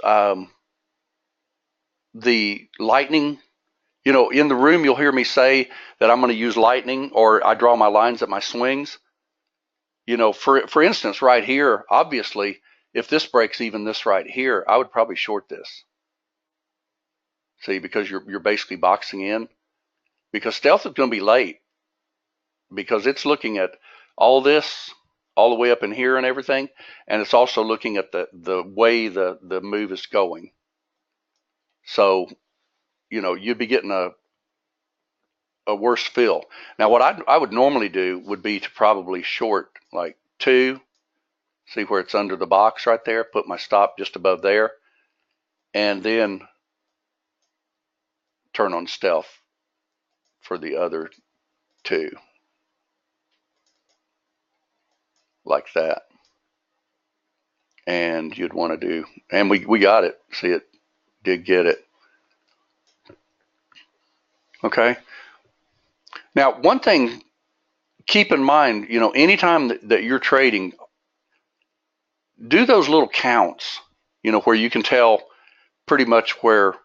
the lightning. In the room, you'll hear me say that I'm going to use lightning, or I draw my lines at my swings. For instance, right here, obviously, if this breaks even this right here, I would probably short this. See, because you're basically boxing in. Because stealth is going to be late, because it's looking at all this all the way up in here and everything, and it's also looking at the way the move is going. So, you'd be getting a worse fill. Now, what I would normally do would be to probably short like 2, see where it's under the box right there, put my stop just above there, and then turn on stealth for the other 2. Like that. And you'd want to do, and we got it. See, it did get it. Okay. Now, one thing, keep in mind, anytime that you're trading, do those little counts, where you can tell pretty much where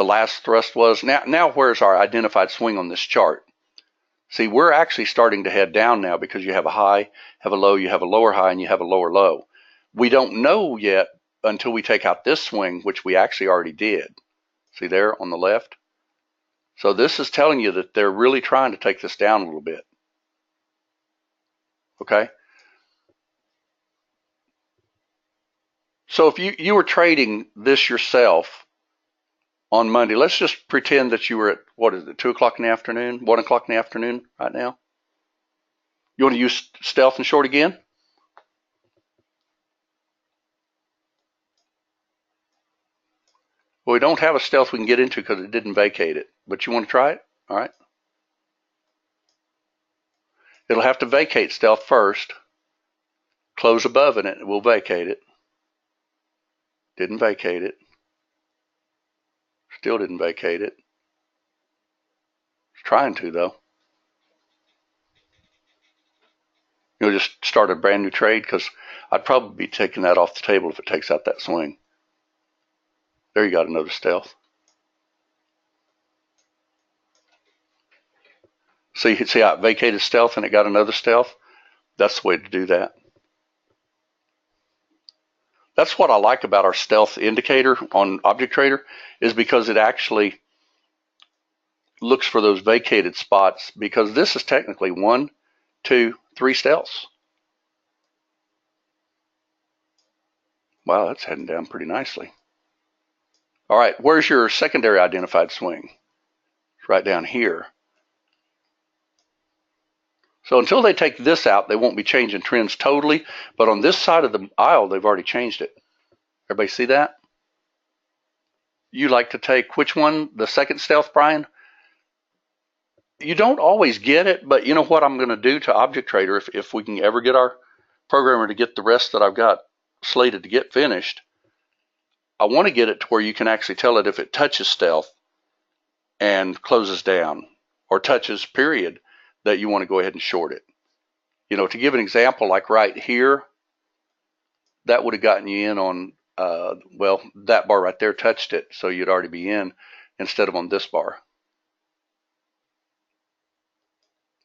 the last thrust was. Now where's our identified swing on this chart? See, we're actually starting to head down now because you have a high, have a low, you have a lower high, and you have a lower low. We don't know yet until we take out this swing, which we actually already did. See there on the left? So this is telling you that they're really trying to take this down a little bit. Okay? So if you were trading this yourself on Monday, let's just pretend that you were at, what is it, 2 o'clock in the afternoon, 1 o'clock in the afternoon right now? You want to use stealth and short again? Well, we don't have a stealth we can get into because it didn't vacate it. But you want to try it? All right. It'll have to vacate stealth first. Close above it, and it will vacate it. Didn't vacate it. Still didn't vacate it. It's trying to, though. You'll just start a brand new trade because I'd probably be taking that off the table if it takes out that swing. There you got another stealth. See how it vacated stealth and it got another stealth? That's the way to do that. That's what I like about our stealth indicator on Object Trader, is because it actually looks for those vacated spots, because this is technically 1, 2, 3 stealths. Wow, that's heading down pretty nicely. All right, where's your secondary identified swing? It's right down here. So until they take this out, they won't be changing trends totally, but on this side of the aisle, they've already changed it. Everybody see that? You like to take which one? The second stealth, Brian? You don't always get it, but you know what I'm going to do to Object Trader, if we can ever get our programmer to get the rest that I've got slated to get finished, I want to get it to where you can actually tell it if it touches stealth and closes down, or touches period, that you want to go ahead and short it. You know, to give an example, like right here, that would have gotten you in on, well, that bar right there touched it, so you'd already be in instead of on this bar.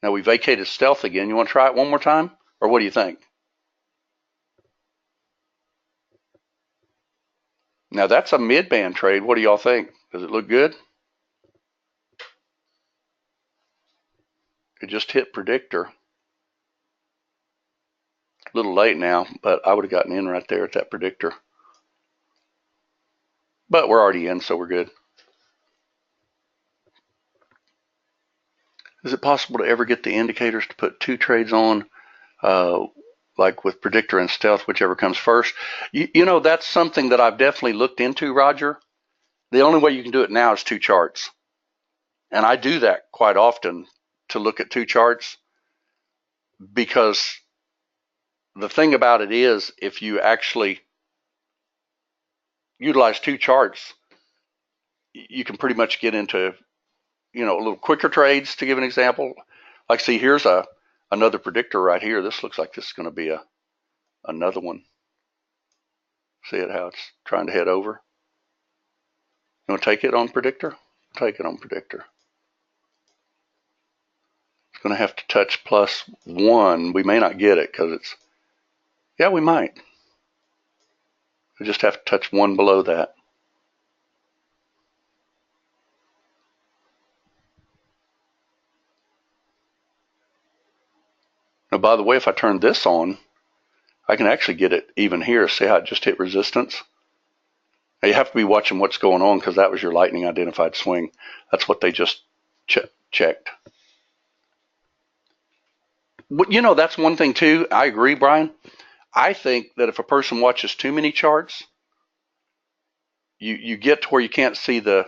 Now we vacated stealth again. You want to try it one more time? Or what do you think? Now that's a mid-band trade. What do y'all think? Does it look good? It just hit Predictor. A little late now, but I would have gotten in right there at that Predictor. But we're already in, so we're good. Is it possible to ever get the indicators to put 2 trades on, like with Predictor and Stealth, whichever comes first? You know, that's something that I've definitely looked into, Roger. The only way you can do it now is 2 charts. And I do that quite often, to look at 2 charts, because the thing about it is, if you actually utilize 2 charts, you can pretty much get into, you know, a little quicker trades. To give an example, like, see, here's another Predictor right here. This looks like this is going to be another one. See it, how it's trying to head over? You want to take it on Predictor? Take it on Predictor. It's going to have to touch +1. We may not get it because it's, yeah, we might. We just have to touch 1 below that. Now, by the way, if I turn this on, I can actually get it even here. See how it just hit resistance? Now, you have to be watching what's going on, because that was your lightning identified swing. That's what they just checked. But, you know, that's one thing too. I agree, Brian. I think that if a person watches too many charts, you get to where you can't see the,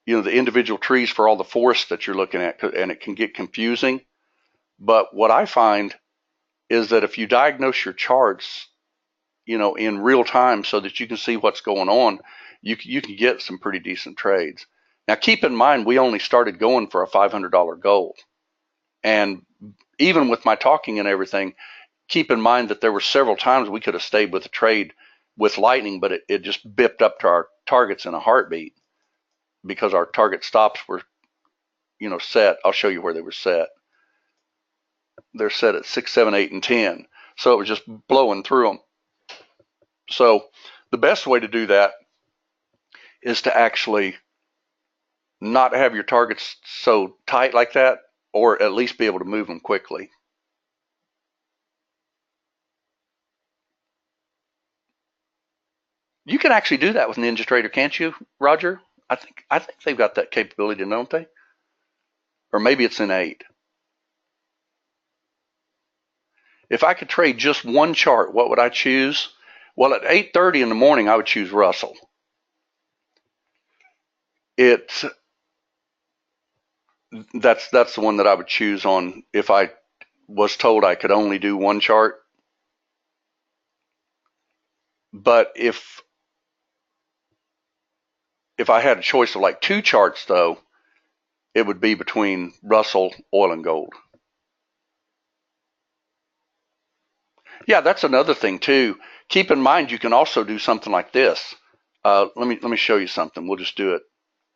you know, the individual trees for all the forests that you're looking at, and it can get confusing. But what I find is that if you diagnose your charts, you know, in real time, so that you can see what's going on, you can get some pretty decent trades. Now, keep in mind, we only started going for a $500 goal. And even with my talking and everything, keep in mind that there were several times we could have stayed with a trade with lightning, but it just bipped up to our targets in a heartbeat. because our target stops were, set. I'll show you where they were set. They're set at 6, 7, 8, and 10. So it was just blowing through them. So the best way to do that is to actually not have your targets so tight like that, or at least be able to move them quickly. You can actually do that with NinjaTrader, can't you, Roger? I think they've got that capability, don't they? Or maybe it's in 8. If I could trade just one chart, what would I choose? Well, at 8:30 in the morning, I would choose Russell. That's the one that I would choose on if I was told I could only do one chart. But if I had a choice of like 2 charts, though, it would be between Russell, oil, and gold. Yeah, that's another thing too. Keep in mind you can also do something like this. Let me show you something. We'll just do it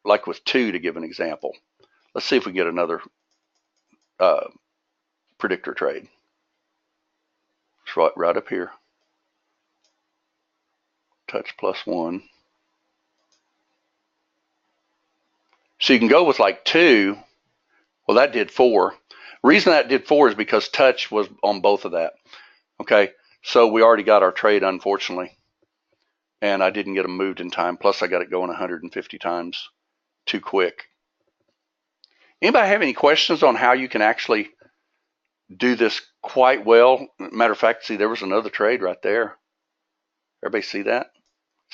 like with 2 to give an example. Let's see if we get another predictor trade. It's right up here. Touch +1. So you can go with like 2. Well, that did 4. Reason that did 4 is because touch was on both of that. Okay, so we already got our trade, unfortunately, and I didn't get them moved in time. Plus, I got it going 150 times too quick. Anybody have any questions on how you can actually do this quite well? Matter of fact, see, there was another trade right there. Everybody see that?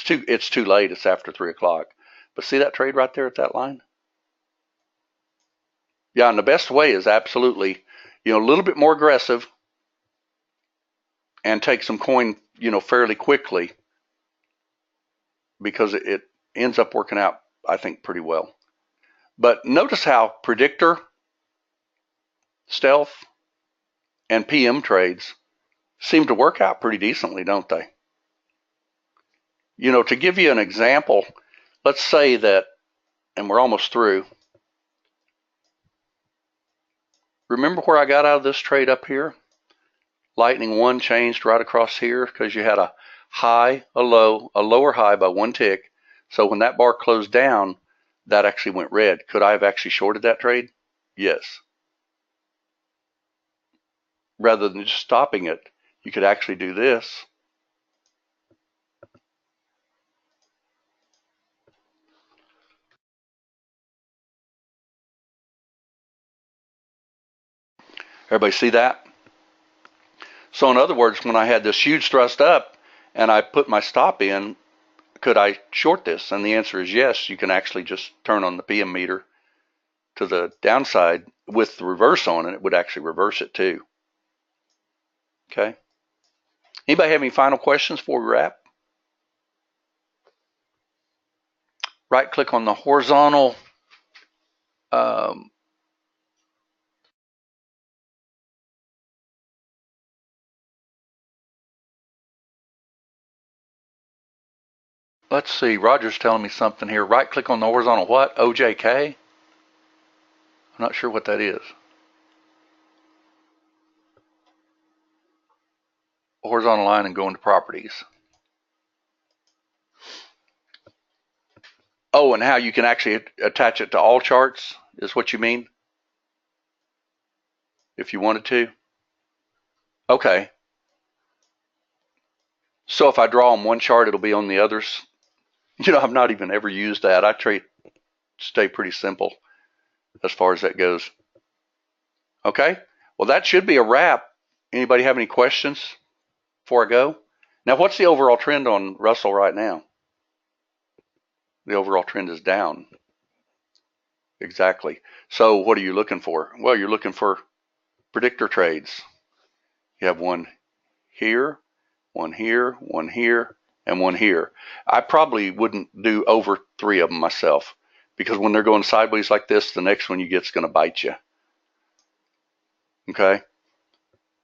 It's too late. It's after 3 o'clock. But see that trade right there at that line? Yeah, and the best way is absolutely, a little bit more aggressive and take some coin, fairly quickly, because it ends up working out, I think, pretty well. But notice how Predictor, Stealth, and PM trades seem to work out pretty decently, don't they? To give you an example, let's say that, and we're almost through. Remember where I got out of this trade up here? Lightning 1 changed right across here because you had a high, a low, a lower high by 1 tick. So when that bar closed down, that actually went red. Could I have actually shorted that trade? Yes. Rather than just stopping it, you could actually do this. Everybody see that? So in other words, when I had this huge thrust up and I put my stop in, could I short this? And the answer is yes. You can actually just turn on the PM meter to the downside with the reverse on, and it would actually reverse it too. Okay. Anybody have any final questions before we wrap? Right click on the horizontal let's see, Roger's telling me something here. Right click on the horizontal what? OJK? I'm not sure what that is. Horizontal line and go into properties. Oh, and how you can actually attach it to all charts is what you mean? If you wanted to? Okay. So if I draw on one chart, it'll be on the others? I've not even ever used that. I stay pretty simple as far as that goes. Okay. Well, that should be a wrap. Anybody have any questions before I go? Now, what's the overall trend on Russell right now? The overall trend is down. Exactly. So what are you looking for? Well, you're looking for predictor trades. You have one here, one here, one here, and one here. I probably wouldn't do over 3 of them myself, because when they're going sideways like this, the next one you get is going to bite you. Okay?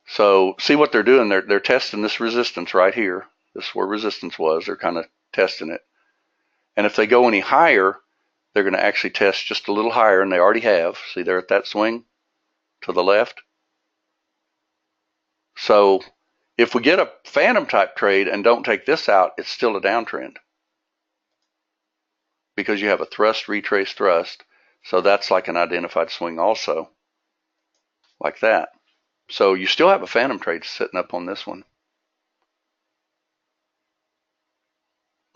So see what they're doing. They're testing this resistance right here. This is where resistance was. They're kind of testing it. And if they go any higher, they're going to actually test just a little higher, and they already have. See, they're at that swing to the left. So if we get a phantom type trade and don't take this out, it's still a downtrend because you have a thrust, retrace, thrust. So that's like an identified swing also, like that. So you still have a phantom trade sitting up on this one.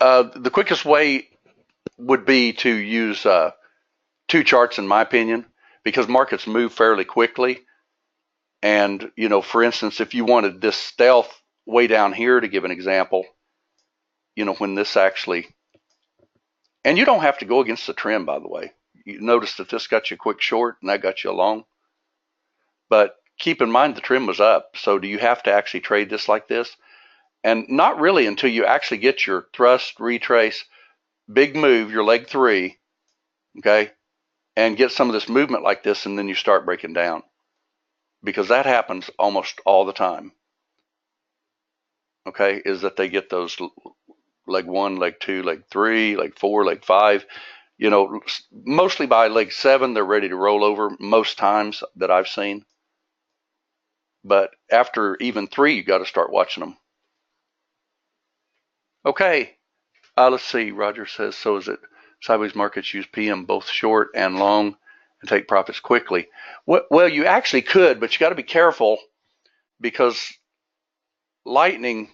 The quickest way would be to use two charts, in my opinion, because markets move fairly quickly. And, you know, for instance, if you wanted this stealth way down here, to give an example, you know, when this actually, and you don't have to go against the trend, by the way. You notice that this got you a quick short and that got you a long. But keep in mind the trend was up. So do you have to actually trade this like this? And not really until you actually get your thrust, retrace, big move, your leg 3, okay, and get some of this movement like this, and then you start breaking down. Because that happens almost all the time. Okay, is that they get those leg 1, leg 2, leg 3, leg 4, leg 5. You know, mostly by leg 7, they're ready to roll over most times that I've seen. But after even 3, you got to start watching them. Okay, let's see. Roger says, so is it sideways markets use PM both short and long and take profits quickly? Well, you actually could, but you got to be careful because lightning,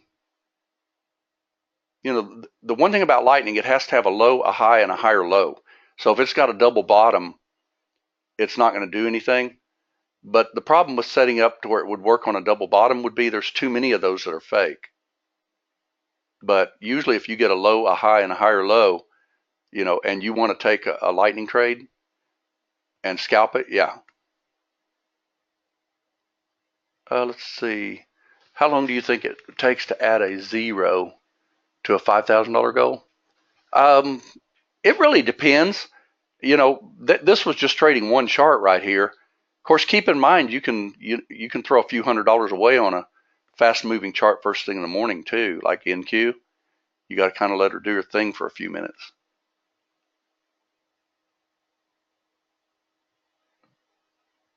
you know, the one thing about lightning, it has to have a low, a high, and a higher low. So if it's got a double bottom, it's not going to do anything. But the problem with setting up to where it would work on a double bottom would be there's too many of those that are fake. But usually if you get a low, a high, and a higher low, you know, and you want to take a lightning trade and scalp it, yeah. Let's see. How long do you think it takes to add a 0 to a $5,000 goal? It really depends. You know, this was just trading one chart right here. Of course, keep in mind you can throw a few $100s away on a fast moving chart first thing in the morning too, like NQ. You got to kind of let her do her thing for a few minutes.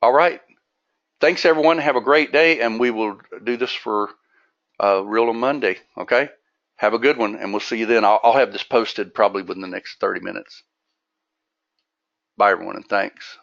All right. Thanks everyone. Have a great day, and we will do this for real on Monday. Okay. Have a good one, and we'll see you then. I'll have this posted probably within the next 30 minutes. Bye everyone, and thanks.